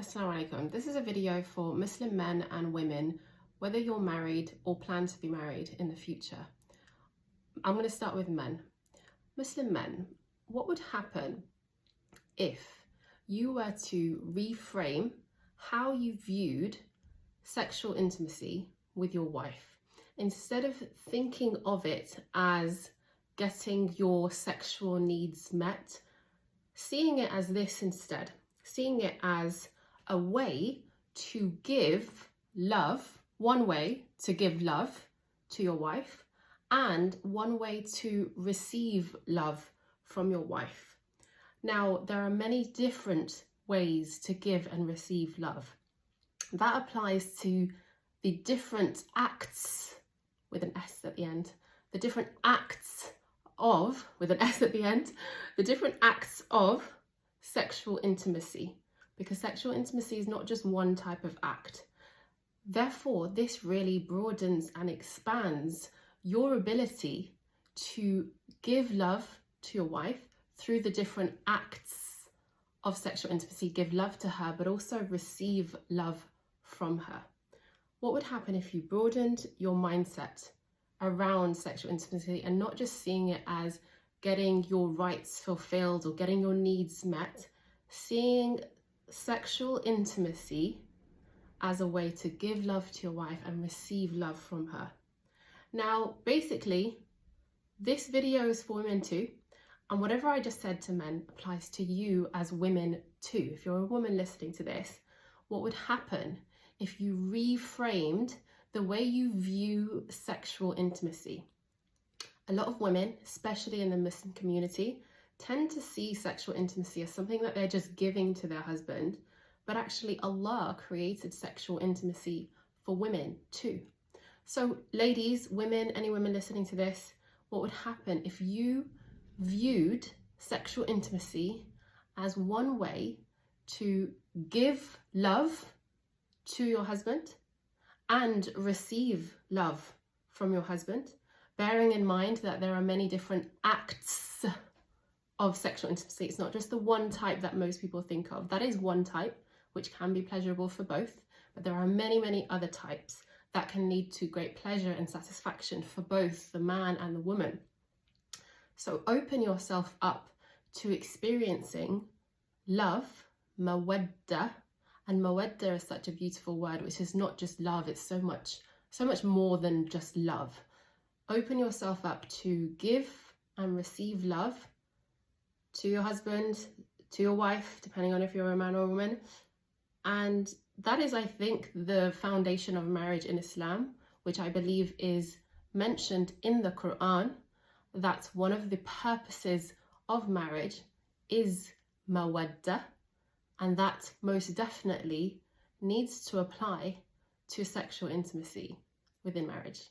Assalamu alaikum. This is a video for Muslim men and women, whether you're married or plan to be married in the future. I'm going to start with men. Muslim men, what would happen if you were to reframe how you viewed sexual intimacy with your wife? Instead of thinking of it as getting your sexual needs met, seeing it as this instead, seeing it as a way to give love, one way to give love to your wife, and one way to receive love from your wife. Now, there are many different ways to give and receive love. That applies to the different acts, with an S at the end, the different acts of, with an S at the end, the different acts of sexual intimacy. Because sexual intimacy is not just one type of act. Therefore, this really broadens and expands your ability to give love to your wife through the different acts of sexual intimacy. Give love to her, but also receive love from her. What would happen if you broadened your mindset around sexual intimacy and not just seeing it as getting your rights fulfilled or getting your needs met, seeing sexual intimacy as a way to give love to your wife and receive love from her? Now, basically, this video is for women too, and whatever I just said to men applies to you as women too. If you're a woman listening to this, what would happen if you reframed the way you view sexual intimacy? A lot of women, especially in the Muslim community, tend to see sexual intimacy as something that they're just giving to their husband, but actually Allah created sexual intimacy for women too. So ladies, women, any women listening to this, what would happen if you viewed sexual intimacy as one way to give love to your husband and receive love from your husband, bearing in mind that there are many different acts of sexual intimacy? It's not just the one type that most people think of. That is one type, which can be pleasurable for both, but there are many, many other types that can lead to great pleasure and satisfaction for both the man and the woman. So open yourself up to experiencing love, mawadda, and mawadda is such a beautiful word, which is not just love, it's so much more than just love. Open yourself up to give and receive love to your husband, to your wife, depending on if you're a man or a woman. And that is, I think, the foundation of marriage in Islam, which I believe is mentioned in the Quran. That's one of the purposes of marriage is mawadda, and that most definitely needs to apply to sexual intimacy within marriage.